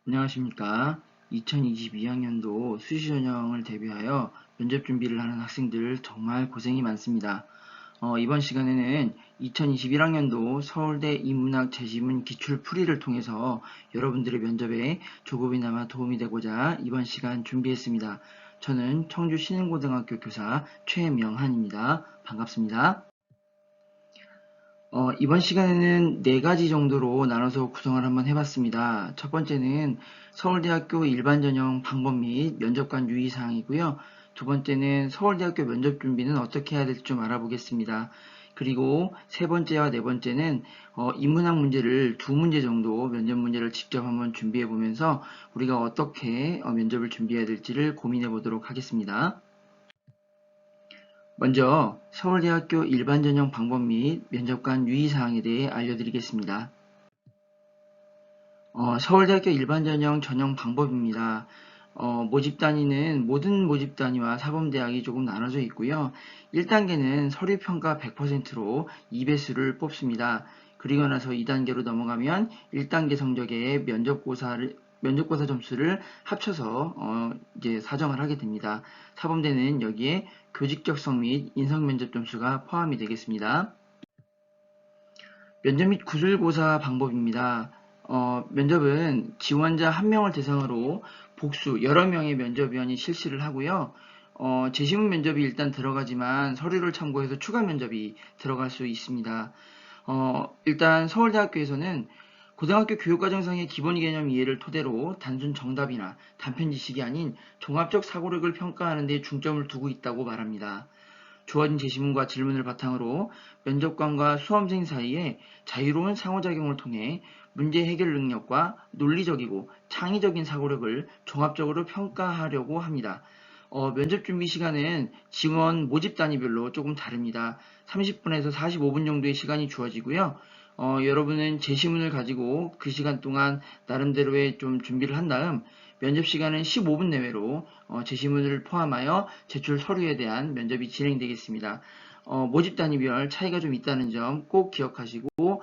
안녕하십니까. 2022학년도 수시 전형을 대비하여 면접 준비를 하는 학생들 정말 고생이 많습니다. 이번 시간에는 2021학년도 서울대 인문학 재지문 기출 풀이를 통해서 여러분들의 면접에 조금이나마 도움이 되고자 이번 시간 준비했습니다. 저는 청주 신흥고등학교 교사 최명한입니다. 반갑습니다. 이번 시간에는 네 가지 정도로 나눠서 구성을 한번 해봤습니다. 첫 번째는 서울대학교 일반전형 방법 및 면접관 유의사항이고요. 두 번째는 서울대학교 면접 준비는 어떻게 해야 될지 좀 알아보겠습니다. 그리고 세 번째와 네 번째는 인문학 문제를 두 문제 정도 면접 문제를 직접 한번 준비해 보면서 우리가 어떻게 면접을 준비해야 될지를 고민해 보도록 하겠습니다. 먼저 서울대학교 일반전형 방법 및 면접관 유의사항에 대해 알려드리겠습니다. 서울대학교 일반전형 전형 방법입니다. 모집 단위는 모든 모집 단위와 사범대학이 조금 나눠져 있고요. 1단계는 서류평가 100%로 2배수를 뽑습니다. 그리고 나서 2단계로 넘어가면 1단계 성적에 면접고사 점수를 합쳐서 이제 사정을 하게 됩니다. 사범대는 여기에 교직적성 및 인성면접 점수가 포함이 되겠습니다. 면접 및 구술고사 방법입니다. 면접은 지원자 1명을 대상으로 복수 여러 명의 면접위원이 실시를 하고요. 재시문 면접이 일단 들어가지만 서류를 참고해서 추가 면접이 들어갈 수 있습니다. 일단 서울대학교에서는 고등학교 교육과정상의 기본 개념 이해를 토대로 단순 정답이나 단편 지식이 아닌 종합적 사고력을 평가하는 데 중점을 두고 있다고 말합니다. 주어진 제시문과 질문을 바탕으로 면접관과 수험생 사이에 자유로운 상호작용을 통해 문제 해결 능력과 논리적이고 창의적인 사고력을 종합적으로 평가하려고 합니다. 면접 준비 시간은 지원 모집 단위별로 조금 다릅니다. 30분에서 45분 정도의 시간이 주어지고요. 여러분은 제시문을 가지고 그 시간 동안 나름대로의 좀 준비를 한 다음 면접 시간은 15분 내외로 제시문을 포함하여 제출 서류에 대한 면접이 진행되겠습니다. 모집 단위별 차이가 좀 있다는 점 꼭 기억하시고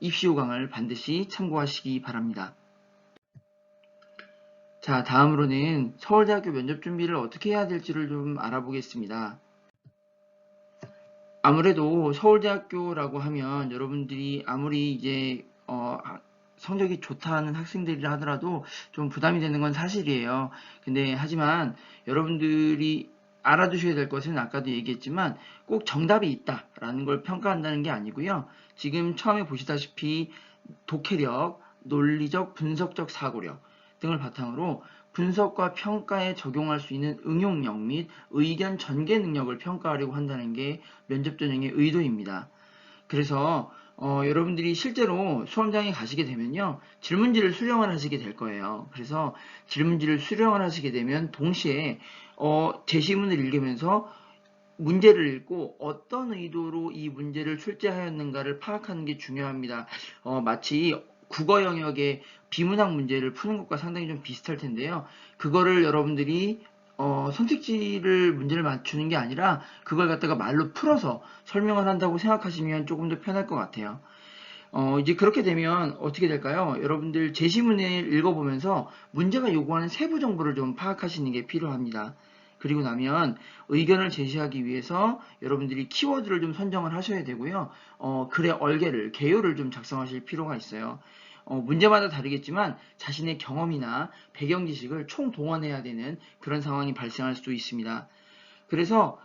입시 요강을 반드시 참고하시기 바랍니다. 자, 다음으로는 서울대학교 면접 준비를 어떻게 해야 될지를 좀 알아보겠습니다. 아무래도 서울대학교라고 하면 여러분들이 아무리 이제 성적이 좋다는 학생들이라 하더라도 좀 부담이 되는 건 사실이에요. 근데 하지만 여러분들이 알아두셔야 될 것은 아까도 얘기했지만 꼭 정답이 있다라는 걸 평가한다는 게 아니고요. 지금 처음에 보시다시피 독해력, 논리적, 분석적 사고력 등을 바탕으로 분석과 평가에 적용할 수 있는 응용력 및 의견 전개 능력을 평가하려고 한다는 게 면접 전형의 의도입니다. 그래서 여러분들이 실제로 수험장에 가시게 되면요. 질문지를 수령을 하시게 될 거예요. 그래서 질문지를 수령을 하시게 되면 동시에 제시문을 읽으면서 문제를 읽고 어떤 의도로 이 문제를 출제하였는가를 파악하는 게 중요합니다. 마치 국어 영역의 비문학 문제를 푸는 것과 상당히 좀 비슷할 텐데요. 그거를 여러분들이 선택지를 문제를 맞추는 게 아니라 그걸 갖다가 말로 풀어서 설명을 한다고 생각하시면 조금 더 편할 것 같아요. 이제 그렇게 되면 어떻게 될까요? 여러분들 제시문을 읽어보면서 문제가 요구하는 세부 정보를 좀 파악하시는 게 필요합니다. 그리고 나면 의견을 제시하기 위해서 여러분들이 키워드를 좀 선정을 하셔야 되고요. 글의 얼개를, 개요를 좀 작성하실 필요가 있어요. 문제마다 다르겠지만 자신의 경험이나 배경 지식을 총동원해야 되는 그런 상황이 발생할 수 있습니다. 그래서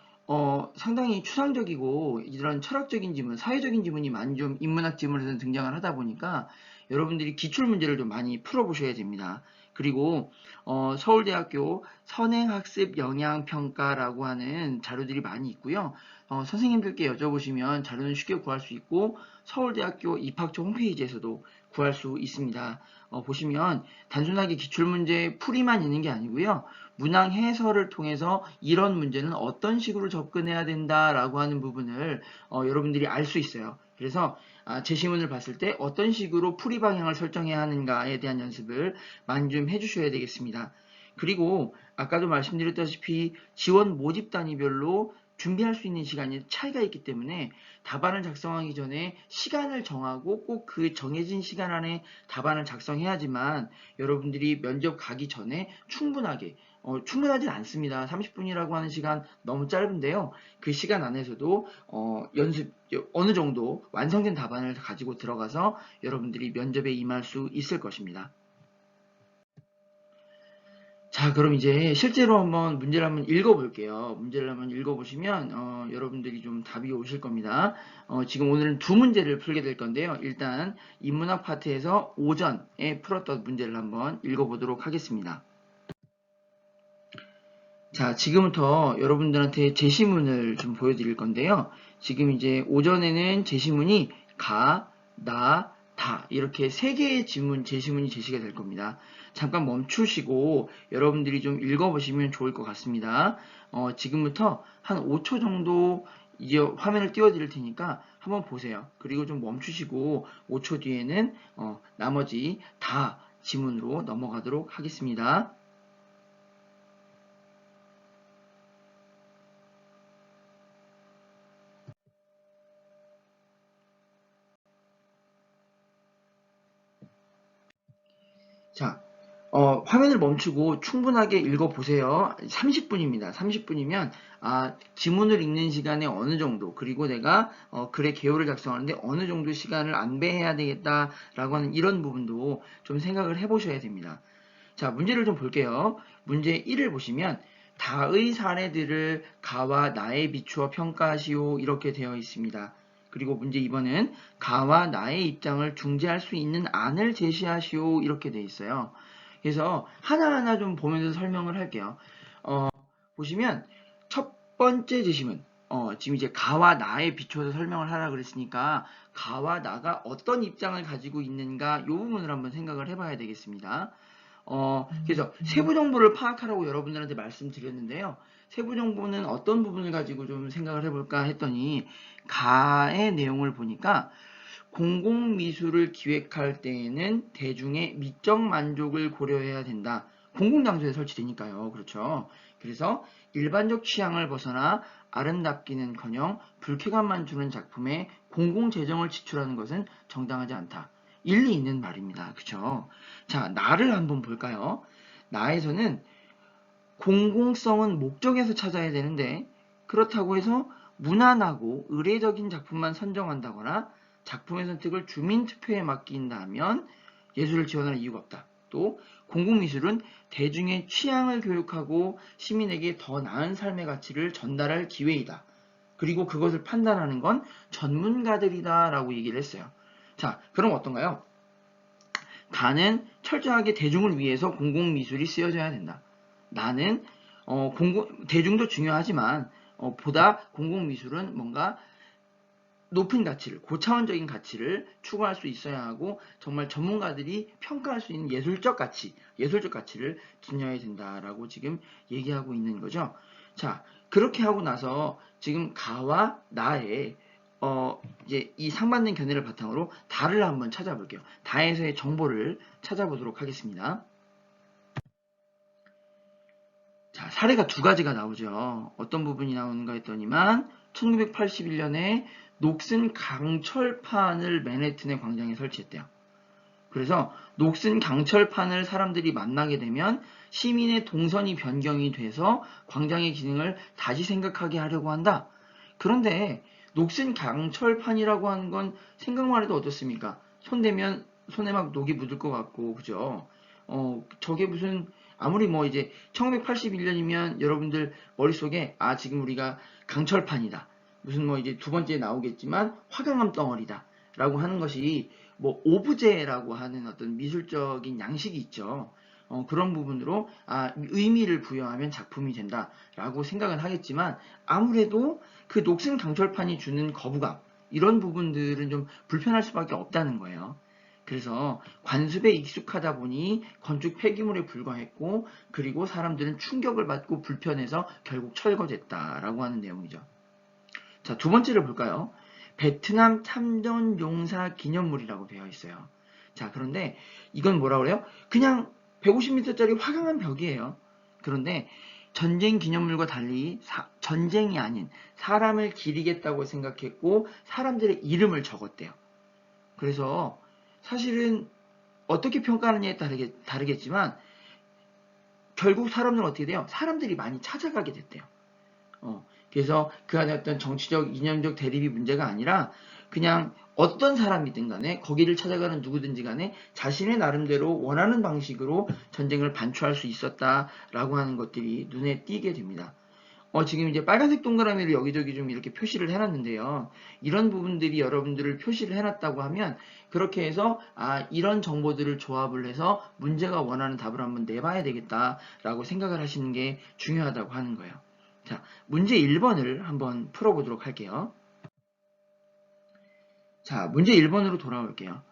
상당히 추상적이고 이런 철학적인 지문, 사회적인 지문이 많이 좀 인문학 지문에서 등장을 하다 보니까 여러분들이 기출 문제를 좀 많이 풀어보셔야 됩니다. 그리고 서울대학교 선행학습 영향평가라고 하는 자료들이 많이 있고요. 선생님들께 여쭤보시면 자료는 쉽게 구할 수 있고 서울대학교 입학처 홈페이지에서도 구할 수 있습니다. 보시면 단순하게 기출문제 풀이만 있는 게 아니고요. 문항 해설을 통해서 이런 문제는 어떤 식으로 접근해야 된다라고 하는 부분을 여러분들이 알 수 있어요. 그래서 제시문을 봤을 때 어떤 식으로 풀이 방향을 설정해야 하는가에 대한 연습을 많이 좀 해주셔야 되겠습니다. 그리고 아까도 말씀드렸다시피 지원 모집 단위별로 준비할 수 있는 시간이 차이가 있기 때문에 답안을 작성하기 전에 시간을 정하고 꼭 그 정해진 시간 안에 답안을 작성해야지만 여러분들이 면접 가기 전에 충분하게 충분하진 않습니다. 30분이라고 하는 시간 너무 짧은데요. 그 시간 안에서도 연습 어느 정도 완성된 답안을 가지고 들어가서 여러분들이 면접에 임할 수 있을 것입니다. 자, 그럼 이제 실제로 문제를 한번 읽어볼게요. 문제를 한번 읽어보시면 여러분들이 좀 답이 오실 겁니다. 지금 오늘은 두 문제를 풀게 될 건데요. 일단 인문학 파트에서 오전에 풀었던 문제를 한번 읽어보도록 하겠습니다. 자, 지금부터 여러분들한테 제시문을 좀 보여드릴 건데요. 지금 이제 오전에는 제시문이 가, 나, 다 이렇게 세 개의 제시문이 제시가 될 겁니다. 잠깐 멈추시고 여러분들이 좀 읽어보시면 좋을 것 같습니다. 지금부터 한 5초 정도 이제 화면을 띄워드릴 테니까 한번 보세요. 그리고 좀 멈추시고 5초 뒤에는 나머지 다 지문으로 넘어가도록 하겠습니다. 자, 화면을 멈추고 충분하게 읽어보세요. 30분입니다. 30분이면 지문을 읽는 시간에 어느 정도, 그리고 내가 글의 개요를 작성하는데 어느 정도 시간을 안배해야 되겠다라고 하는 이런 부분도 좀 생각을 해보셔야 됩니다. 자, 문제를 좀 볼게요. 문제 1을 보시면 다의 사례들을 가와 나에 비추어 평가하시오 이렇게 되어 있습니다. 그리고 문제 2번은 가와 나의 입장을 중재할 수 있는 안을 제시하시오 이렇게 되어 있어요. 그래서 하나하나 좀 보면서 설명을 할게요. 보시면 첫 번째 제시문 지금 이제 가와 나에 비추어서 설명을 하라 그랬으니까 가와 나가 어떤 입장을 가지고 있는가 이 부분을 한번 생각을 해봐야 되겠습니다. 그래서 세부 정보를 파악하라고 여러분들한테 말씀드렸는데요. 세부 정보는 어떤 부분을 가지고 좀 생각을 해볼까 했더니 가의 내용을 보니까 공공미술을 기획할 때에는 대중의 미적 만족을 고려해야 된다. 공공장소에 설치되니까요. 그렇죠. 그래서 일반적 취향을 벗어나 아름답기는커녕 불쾌감만 주는 작품에 공공재정을 지출하는 것은 정당하지 않다. 일리 있는 말입니다. 그렇죠. 자, 나를 한번 볼까요? 나에서는 공공성은 목적에서 찾아야 되는데 그렇다고 해서 무난하고 의례적인 작품만 선정한다거나 작품의 선택을 주민투표에 맡긴다면 예술을 지원할 이유가 없다. 또 공공미술은 대중의 취향을 교육하고 시민에게 더 나은 삶의 가치를 전달할 기회이다. 그리고 그것을 판단하는 건 전문가들이다 라고 얘기를 했어요. 자, 그럼 어떤가요? 가는 철저하게 대중을 위해서 공공미술이 쓰여져야 된다. 나는 대중도 중요하지만 보다 공공미술은 뭔가 높은 가치를, 고차원적인 가치를 추구할 수 있어야 하고 정말 전문가들이 평가할 수 있는 예술적 가치를 지녀야 된다라고 지금 얘기하고 있는 거죠. 자, 그렇게 하고 나서 지금 가와 나의 이제 이 상반된 견해를 바탕으로 다를 한번 찾아볼게요. 다에서의 정보를 찾아보도록 하겠습니다. 자, 사례가 두 가지가 나오죠. 어떤 부분이 나오는가 했더니만 1981년에 녹슨 강철판을 맨해튼의 광장에 설치했대요. 그래서 녹슨 강철판을 사람들이 만나게 되면 시민의 동선이 변경이 돼서 광장의 기능을 다시 생각하게 하려고 한다. 그런데 녹슨 강철판이라고 하는 건 생각만 해도 어떻습니까? 손대면 손에 막 녹이 묻을 것 같고, 그죠? 저게 무슨 아무리 이제 1981년이면 여러분들 머릿속에 지금 우리가 강철판이다. 무슨 이제 두 번째 나오겠지만 화강암 덩어리다. 라고 하는 것이 오브제라고 하는 어떤 미술적인 양식이 있죠. 그런 부분으로 의미를 부여하면 작품이 된다라고 생각은 하겠지만 아무래도 그 녹슨 강철판이 주는 거부감 이런 부분들은 좀 불편할 수밖에 없다는 거예요. 그래서 관습에 익숙하다 보니 건축 폐기물에 불과했고 그리고 사람들은 충격을 받고 불편해서 결국 철거됐다라고 하는 내용이죠. 자, 두 번째를 볼까요? 베트남 참전 용사 기념물이라고 되어 있어요. 자, 그런데 이건 뭐라 그래요? 그냥 150m짜리 화강암 벽이에요. 그런데 전쟁 기념물과 달리 전쟁이 아닌 사람을 기리겠다고 생각했고 사람들의 이름을 적었대요. 그래서 사실은 어떻게 평가하느냐에 다르겠지만 결국 사람들은 어떻게 돼요? 사람들이 많이 찾아가게 됐대요. 그래서 그 안에 어떤 정치적, 이념적 대립이 문제가 아니라 그냥 어떤 사람이든 간에 거기를 찾아가는 누구든지 간에 자신의 나름대로 원하는 방식으로 전쟁을 반추할 수 있었다라고 하는 것들이 눈에 띄게 됩니다. 지금 이제 빨간색 동그라미를 여기저기 좀 이렇게 표시를 해놨는데요. 이런 부분들이 여러분들을 표시를 해놨다고 하면 그렇게 해서 이런 정보들을 조합을 해서 문제가 원하는 답을 한번 내봐야 되겠다라고 생각을 하시는 게 중요하다고 하는 거예요. 자, 문제 1번을 한번 풀어보도록 할게요. 자, 문제 1번으로 돌아올게요.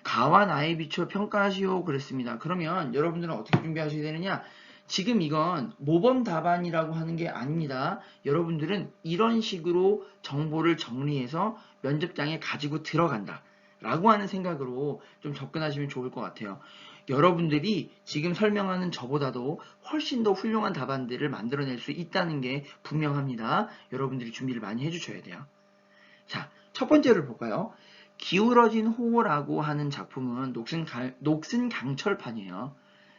가와 나에 비추어 평가하시오 그랬습니다. 그러면 여러분들은 어떻게 준비하셔야 되느냐? 지금 이건 모범 답안이라고 하는 게 아닙니다. 여러분들은 이런 식으로 정보를 정리해서 면접장에 가지고 들어간다 라고 하는 생각으로 좀 접근하시면 좋을 것 같아요. 여러분들이 지금 설명하는 저보다도 훨씬 더 훌륭한 답안들을 만들어낼 수 있다는 게 분명합니다. 여러분들이 준비를 많이 해주셔야 돼요. 자, 첫 번째를 볼까요? 기울어진 호라고 하는 작품은 녹슨 강철판이에요.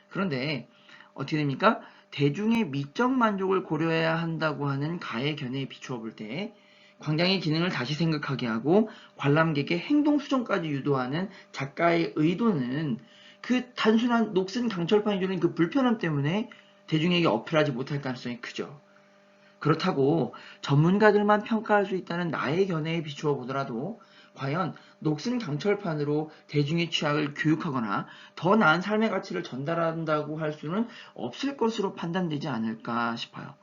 그런데 어떻게 됩니까? 대중의 미적 만족을 고려해야 한다고 하는 가의 견해에 비추어 볼 때 광장의 기능을 다시 생각하게 하고 관람객의 행동 수정까지 유도하는 작가의 의도는 그 단순한 녹슨 강철판이 주는 그 불편함 때문에 대중에게 어필하지 못할 가능성이 크죠. 그렇다고 전문가들만 평가할 수 있다는 나의 견해에 비추어 보더라도 과연 녹슨 강철판으로 대중의 취향을 교육하거나 더 나은 삶의 가치를 전달한다고 할 수는 없을 것으로 판단되지 않을까 싶어요.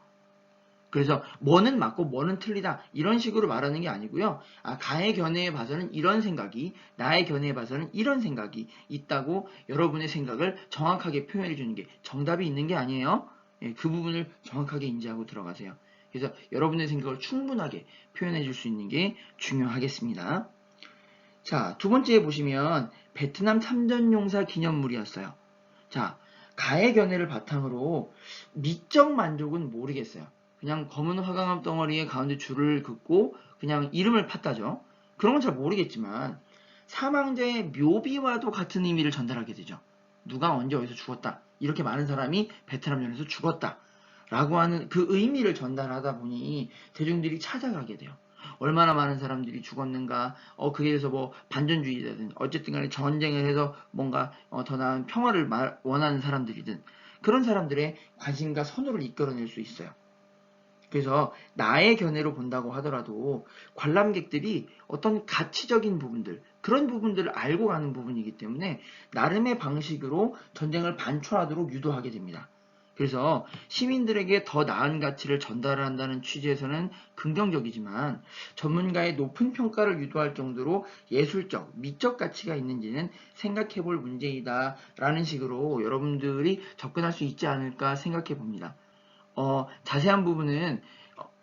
그래서 뭐는 맞고 뭐는 틀리다 이런 식으로 말하는 게 아니고요. 가의 견해에 봐서는 이런 생각이, 나의 견해에 봐서는 이런 생각이 있다고 여러분의 생각을 정확하게 표현해 주는 게 정답이 있는 게 아니에요. 그 부분을 정확하게 인지하고 들어가세요. 그래서 여러분의 생각을 충분하게 표현해 줄 수 있는 게 중요하겠습니다. 자, 두 번째 보시면 베트남 참전용사 기념물이었어요. 자, 가의 견해를 바탕으로 미적 만족은 모르겠어요. 그냥 검은 화강암 덩어리에 가운데 줄을 긋고 그냥 이름을 팠다죠. 그런 건 잘 모르겠지만 사망자의 묘비와도 같은 의미를 전달하게 되죠. 누가 언제 어디서 죽었다. 이렇게 많은 사람이 베트남전에서 죽었다. 라고 하는 그 의미를 전달하다 보니 대중들이 찾아가게 돼요. 얼마나 많은 사람들이 죽었는가, 그게 대해서 뭐 반전주의자든 어쨌든 간에 전쟁을 해서 뭔가 더 나은 평화를 원하는 사람들이든 그런 사람들의 관심과 선호를 이끌어낼 수 있어요. 그래서 나의 견해로 본다고 하더라도 관람객들이 어떤 가치적인 부분들, 그런 부분들을 알고 가는 부분이기 때문에 나름의 방식으로 전쟁을 반추하도록 유도하게 됩니다. 그래서 시민들에게 더 나은 가치를 전달한다는 취지에서는 긍정적이지만 전문가의 높은 평가를 유도할 정도로 예술적, 미적 가치가 있는지는 생각해 볼 문제이다 라는 식으로 여러분들이 접근할 수 있지 않을까 생각해 봅니다. 자세한 부분은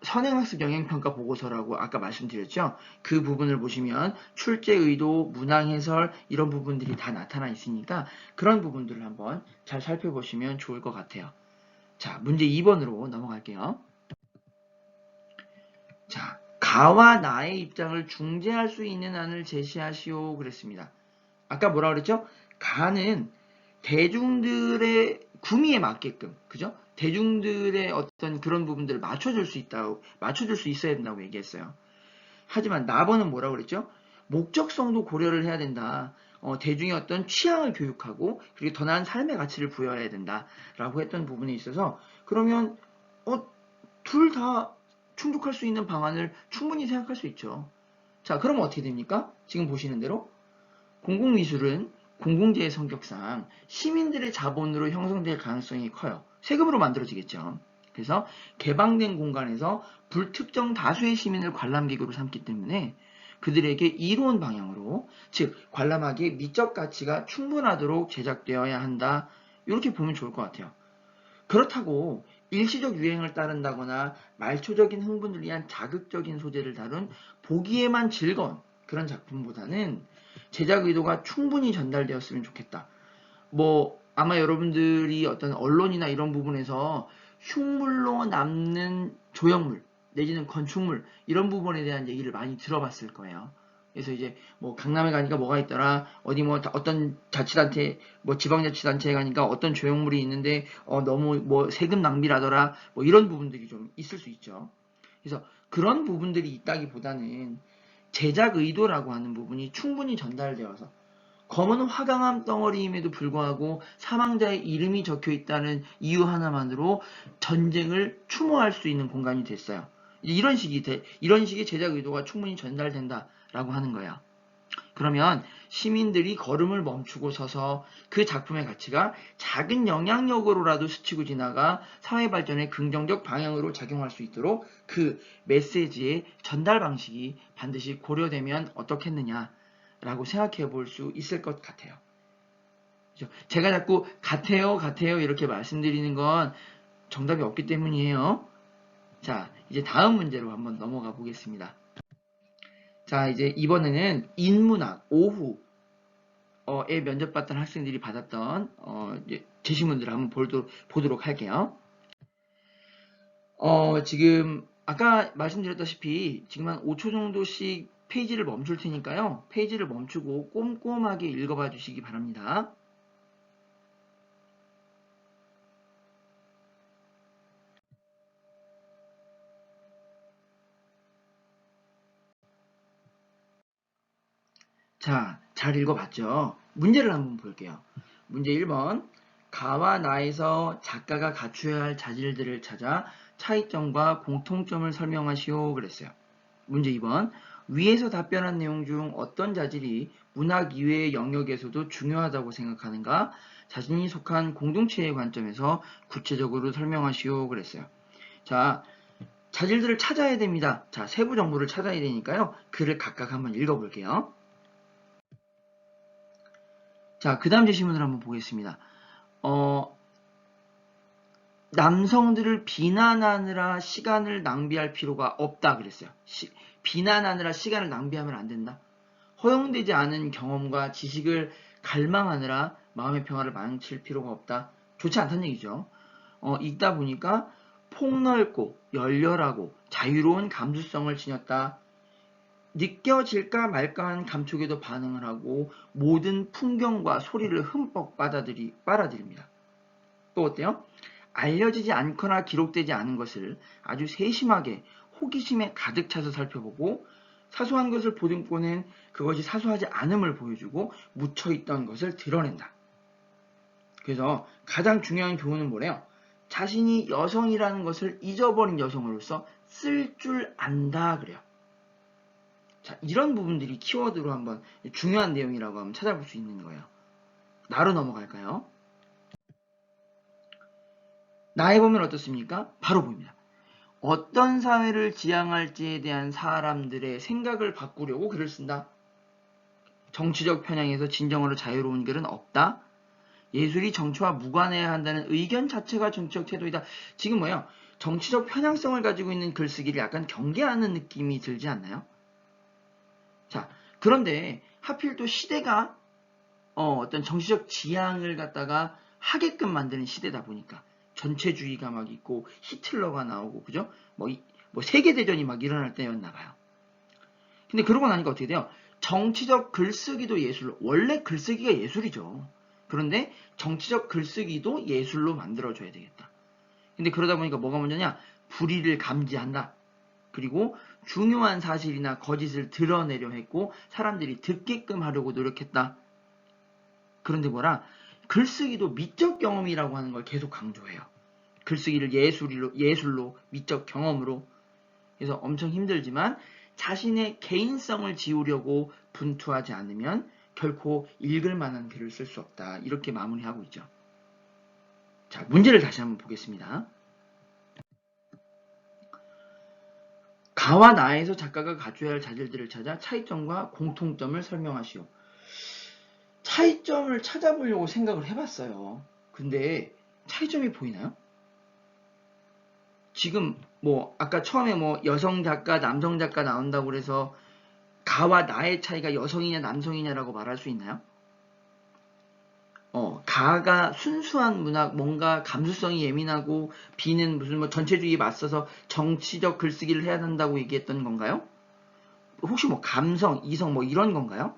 선행학습 영향평가 보고서라고 아까 말씀드렸죠. 그 부분을 보시면 출제 의도, 문항 해설 이런 부분들이 다 나타나 있으니까 그런 부분들을 한번 잘 살펴보시면 좋을 것 같아요. 자, 문제 2번으로 넘어갈게요. 자, 가와 나의 입장을 중재할 수 있는 안을 제시하시오 그랬습니다. 아까 뭐라 그랬죠? 가는 대중들의 구미에 맞게끔, 그죠? 대중들의 어떤 그런 부분들을 맞춰줄 수 있어야 된다고 얘기했어요. 하지만 나번은 뭐라고 그랬죠? 목적성도 고려를 해야 된다. 대중의 어떤 취향을 교육하고 그리고 더 나은 삶의 가치를 부여해야 된다라고 했던 부분에 있어서 그러면 둘 다 충족할 수 있는 방안을 충분히 생각할 수 있죠. 자, 그럼 어떻게 됩니까? 지금 보시는 대로 공공미술은 공공재의 성격상 시민들의 자본으로 형성될 가능성이 커요. 세금으로 만들어지겠죠. 그래서 개방된 공간에서 불특정 다수의 시민을 관람객으로 삼기 때문에 그들에게 이로운 방향으로, 즉 관람하기에 미적 가치가 충분하도록 제작되어야 한다. 이렇게 보면 좋을 것 같아요. 그렇다고 일시적 유행을 따른다거나 말초적인 흥분을 위한 자극적인 소재를 다룬 보기에만 즐거운 그런 작품보다는 제작 의도가 충분히 전달되었으면 좋겠다. 아마 여러분들이 어떤 언론이나 이런 부분에서 흉물로 남는 조형물 내지는 건축물 이런 부분에 대한 얘기를 많이 들어봤을 거예요. 그래서 이제 뭐 강남에 가니까 뭐가 있더라, 어디 뭐 어떤 자치단체 뭐 지방자치단체에 가니까 어떤 조형물이 있는데 너무 뭐 세금 낭비라더라, 뭐 이런 부분들이 좀 있을 수 있죠. 그래서 그런 부분들이 있다기보다는 제작 의도라고 하는 부분이 충분히 전달되어서 검은 화강암 덩어리임에도 불구하고 사망자의 이름이 적혀 있다는 이유 하나만으로 전쟁을 추모할 수 있는 공간이 됐어요. 이런 식의 제작 의도가 충분히 전달된다라고 하는 거예요. 그러면 시민들이 걸음을 멈추고 서서 그 작품의 가치가 작은 영향력으로라도 스치고 지나가 사회 발전의 긍정적 방향으로 작용할 수 있도록 그 메시지의 전달 방식이 반드시 고려되면 어떻겠느냐라고 생각해 볼 수 있을 것 같아요. 제가 자꾸 같아요 이렇게 말씀드리는 건 정답이 없기 때문이에요. 자, 이제 다음 문제로 한번 넘어가 보겠습니다. 자, 이제 이번에는 인문학 오후에 면접봤던 학생들이 받았던 제시문들을 한번 보도록 할게요. 지금 아까 말씀드렸다시피 지금 한 5초 정도씩 페이지를 멈출 테니까요. 페이지를 멈추고 꼼꼼하게 읽어봐 주시기 바랍니다. 자, 잘 읽어봤죠? 문제를 한번 볼게요. 문제 1번. 가와 나에서 작가가 갖추어야 할 자질들을 찾아 차이점과 공통점을 설명하시오 그랬어요. 문제 2번. 위에서 답변한 내용 중 어떤 자질이 문학 이외의 영역에서도 중요하다고 생각하는가? 자신이 속한 공동체의 관점에서 구체적으로 설명하시오 그랬어요. 자, 자질들을 찾아야 됩니다. 자, 세부 정보를 찾아야 되니까요. 글을 각각 한번 읽어볼게요. 자, 그 다음 제시문을 한번 보겠습니다. 남성들을 비난하느라 시간을 낭비할 필요가 없다 그랬어요. 비난하느라 시간을 낭비하면 안 된다. 허용되지 않은 경험과 지식을 갈망하느라 마음의 평화를 망칠 필요가 없다. 좋지 않다는 얘기죠. 읽다 보니까 폭넓고 열렬하고 자유로운 감수성을 지녔다. 느껴질까 말까한 감촉에도 반응을 하고 모든 풍경과 소리를 흠뻑 빨아들입니다. 또 어때요? 알려지지 않거나 기록되지 않은 것을 아주 세심하게 호기심에 가득 차서 살펴보고 사소한 것을 보듬고는 그것이 사소하지 않음을 보여주고 묻혀있던 것을 드러낸다. 그래서 가장 중요한 교훈은 뭐래요? 자신이 여성이라는 것을 잊어버린 여성으로서 쓸 줄 안다 그래요. 자, 이런 부분들이 키워드로 한번 중요한 내용이라고 한번 찾아볼 수 있는 거예요. 나로 넘어갈까요? 나에 보면 어떻습니까? 바로 보입니다. 어떤 사회를 지향할지에 대한 사람들의 생각을 바꾸려고 글을 쓴다. 정치적 편향에서 진정으로 자유로운 글은 없다. 예술이 정치와 무관해야 한다는 의견 자체가 정치적 태도이다. 지금 뭐예요? 정치적 편향성을 가지고 있는 글쓰기를 약간 경계하는 느낌이 들지 않나요? 자, 그런데 하필 또 시대가 어떤 정치적 지향을 갖다가 하게끔 만드는 시대다 보니까 전체주의가 막 있고 히틀러가 나오고 그죠? 뭐 세계대전이 막 일어날 때였나 봐요. 근데 그러고 나니까 어떻게 돼요? 정치적 글쓰기도 예술로, 원래 글쓰기가 예술이죠. 그런데 정치적 글쓰기도 예술로 만들어줘야 되겠다. 근데 그러다 보니까 뭐가 문제냐? 불의를 감지한다. 그리고 중요한 사실이나 거짓을 드러내려 했고 사람들이 듣게끔 하려고 노력했다. 그런데 뭐라? 글쓰기도 미적 경험이라고 하는 걸 계속 강조해요. 글쓰기를 예술로 미적 경험으로. 그래서 엄청 힘들지만 자신의 개인성을 지우려고 분투하지 않으면 결코 읽을 만한 글을 쓸 수 없다. 이렇게 마무리하고 있죠. 자, 문제를 다시 한번 보겠습니다. 가와 나에서 작가가 갖춰야 할 자질들을 찾아 차이점과 공통점을 설명하시오. 차이점을 찾아보려고 생각을 해봤어요. 근데 차이점이 보이나요? 지금 뭐 아까 처음에 뭐 여성 작가, 남성 작가 나온다고 그래서 가와 나의 차이가 여성이냐 남성이냐라고 말할 수 있나요? 가가 순수한 문학, 뭔가 감수성이 예민하고 B는 무슨 뭐 전체주의에 맞서서 정치적 글쓰기를 해야 한다고 얘기했던 건가요? 혹시 뭐 감성, 이성 뭐 이런 건가요?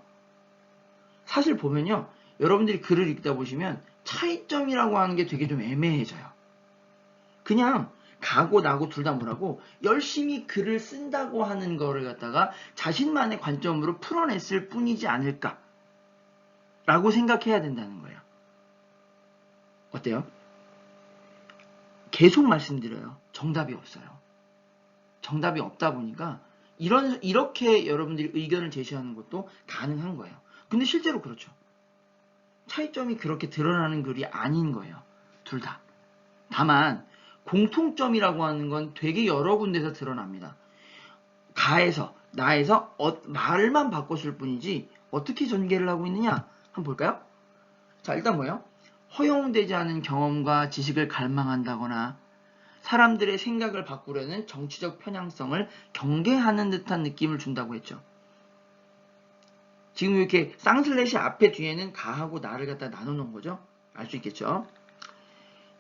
사실 보면요. 여러분들이 글을 읽다 보시면 차이점이라고 하는 게 되게 좀 애매해져요. 그냥 가고 나고 둘 다 뭐라고 열심히 글을 쓴다고 하는 거를 갖다가 자신만의 관점으로 풀어냈을 뿐이지 않을까 라고 생각해야 된다는 거예요. 어때요? 계속 말씀드려요. 정답이 없어요. 정답이 없다 보니까 이렇게 여러분들이 의견을 제시하는 것도 가능한 거예요. 근데 실제로 그렇죠. 차이점이 그렇게 드러나는 글이 아닌 거예요. 둘 다. 다만 공통점이라고 하는 건 되게 여러 군데서 드러납니다. 가에서 나에서 말만 바꿨을 뿐이지 어떻게 전개를 하고 있느냐 한번 볼까요? 자, 일단 뭐예요? 허용되지 않은 경험과 지식을 갈망한다거나 사람들의 생각을 바꾸려는 정치적 편향성을 경계하는 듯한 느낌을 준다고 했죠. 지금 이렇게 쌍슬래시 앞에 뒤에는 가하고 나를 갖다 나눠놓은 거죠. 알 수 있겠죠.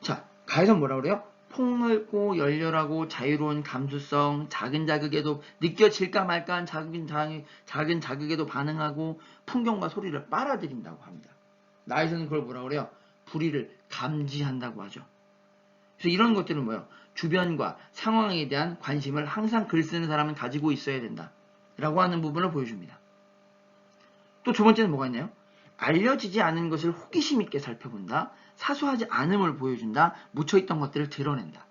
자, 가에서 뭐라 그래요? 폭넓고 열렬하고 자유로운 감수성, 작은 자극에도 느껴질까 말까한 작은 자극에도 반응하고 풍경과 소리를 빨아들인다고 합니다. 나에서는 그걸 뭐라 그래요? 불의를 감지한다고 하죠. 그래서 이런 것들은 뭐예요? 주변과 상황에 대한 관심을 항상 글 쓰는 사람은 가지고 있어야 된다. 라고 하는 부분을 보여줍니다. 또 두 번째는 뭐가 있나요? 알려지지 않은 것을 호기심 있게 살펴본다. 사소하지 않음을 보여준다. 묻혀있던 것들을 드러낸다.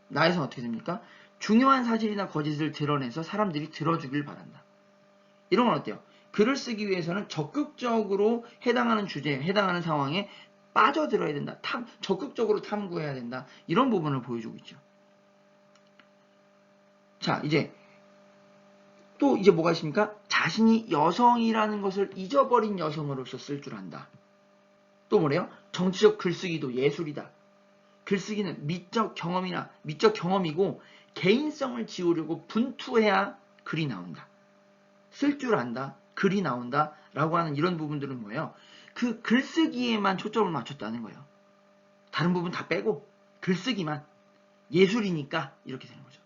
나에서는 어떻게 됩니까? 중요한 사실이나 거짓을 드러내서 사람들이 들어주길 바란다. 이런 건 어때요? 글을 쓰기 위해서는 적극적으로 해당하는 주제에 해당하는 상황에 빠져들어야 된다. 적극적으로 탐구해야 된다. 이런 부분을 보여주고 있죠. 자, 이제 또 이제 뭐가 있습니까? 자신이 여성이라는 것을 잊어버린 여성으로서 쓸 줄 안다. 또 뭐래요? 정치적 글쓰기도 예술이다. 글쓰기는 미적 경험이고 개인성을 지우려고 분투해야 글이 나온다. 쓸 줄 안다. 글이 나온다. 라고 하는 이런 부분들은 뭐예요? 그 글쓰기에만 초점을 맞췄다는 거예요. 다른 부분 다 빼고 글쓰기만 예술이니까 이렇게 되는 거죠.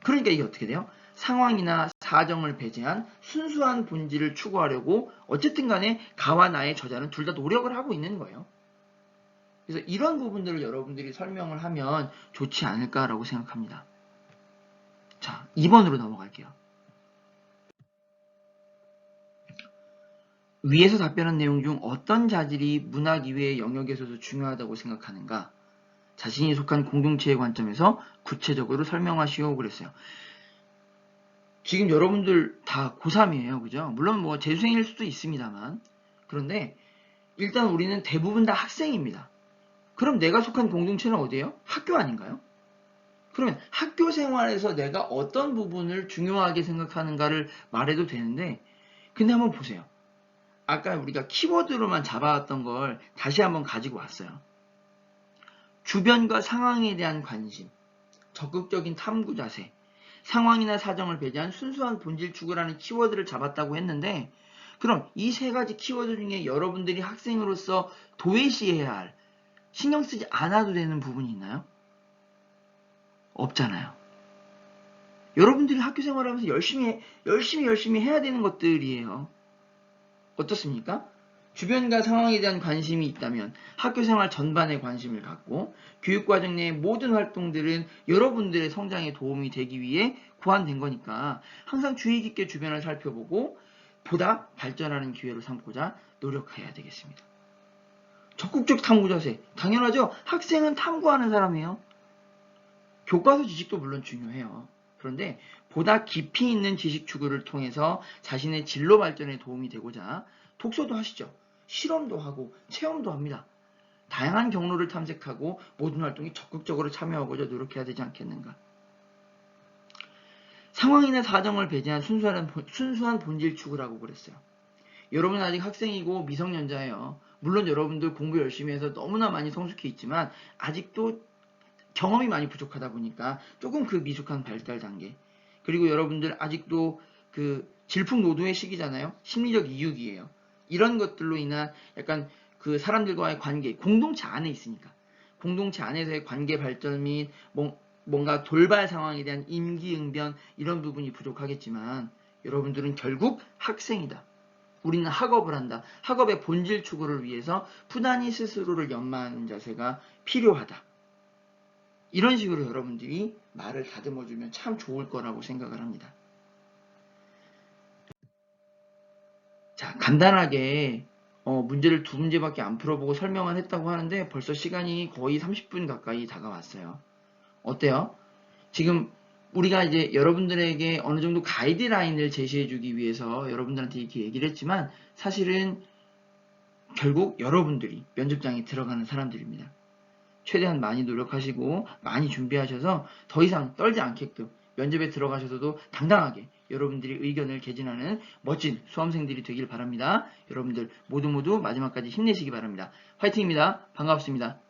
그러니까 이게 어떻게 돼요? 상황이나 사정을 배제한 순수한 본질을 추구하려고 어쨌든 간에 가와 나의 저자는 둘 다 노력을 하고 있는 거예요. 그래서 이런 부분들을 여러분들이 설명을 하면 좋지 않을까라고 생각합니다. 자, 2번으로 넘어갈게요. 위에서 답변한 내용 중 어떤 자질이 문학 이외의 영역에서도 중요하다고 생각하는가? 자신이 속한 공동체의 관점에서 구체적으로 설명하시오 그랬어요. 지금 여러분들 다 고3이에요. 그죠? 물론 뭐 재수생일 수도 있습니다만. 그런데 일단 우리는 대부분 다 학생입니다. 그럼 내가 속한 공동체는 어디예요? 학교 아닌가요? 그러면 학교 생활에서 내가 어떤 부분을 중요하게 생각하는가를 말해도 되는데 근데 한번 보세요. 아까 우리가 키워드로만 잡아왔던 걸 다시 한번 가지고 왔어요. 주변과 상황에 대한 관심, 적극적인 탐구 자세, 상황이나 사정을 배제한 순수한 본질 추구라는 키워드를 잡았다고 했는데 그럼 이 세 가지 키워드 중에 여러분들이 학생으로서 도외시해야 할 신경 쓰지 않아도 되는 부분이 있나요? 없잖아요. 여러분들이 학교 생활하면서 열심히 해야 되는 것들이에요. 어떻습니까? 주변과 상황에 대한 관심이 있다면 학교생활 전반에 관심을 갖고 교육과정 내의 모든 활동들은 여러분들의 성장에 도움이 되기 위해 고안된 거니까 항상 주의 깊게 주변을 살펴보고 보다 발전하는 기회로 삼고자 노력해야 되겠습니다. 적극적 탐구 자세. 당연하죠. 학생은 탐구하는 사람이에요. 교과서 지식도 물론 중요해요. 그런데 보다 깊이 있는 지식 추구를 통해서 자신의 진로 발전에 도움이 되고자 독서도 하시죠. 실험도 하고 체험도 합니다. 다양한 경로를 탐색하고 모든 활동에 적극적으로 참여하고자 노력해야 되지 않겠는가. 상황이나 사정을 배제한 순수한 본질 추구라고 그랬어요. 여러분은 아직 학생이고 미성년자예요. 물론 여러분들 공부 열심히 해서 너무나 많이 성숙해 있지만 아직도 경험이 많이 부족하다 보니까 조금 그 미숙한 발달 단계 그리고 여러분들 아직도 그 질풍노도의 시기잖아요. 심리적 이육이에요. 이런 것들로 인한 약간 그 사람들과의 관계, 공동체 안에 있으니까 공동체 안에서의 관계 발전 및 뭔가 돌발 상황에 대한 임기응변 이런 부분이 부족하겠지만 여러분들은 결국 학생이다. 우리는 학업을 한다. 학업의 본질 추구를 위해서 부단히 스스로를 연마하는 자세가 필요하다. 이런 식으로 여러분들이 말을 다듬어주면 참 좋을 거라고 생각을 합니다. 자, 간단하게 문제를 2문제밖에 안 풀어보고 설명을 했다고 하는데 벌써 시간이 거의 30분 가까이 다가왔어요. 어때요? 지금 우리가 이제 여러분들에게 어느 정도 가이드라인을 제시해주기 위해서 여러분들한테 이렇게 얘기를 했지만 사실은 결국 여러분들이 면접장에 들어가는 사람들입니다. 최대한 많이 노력하시고 많이 준비하셔서 더 이상 떨지 않게끔 면접에 들어가셔서도 당당하게 여러분들이 의견을 개진하는 멋진 수험생들이 되길 바랍니다. 여러분들 모두 마지막까지 힘내시기 바랍니다. 화이팅입니다. 반갑습니다.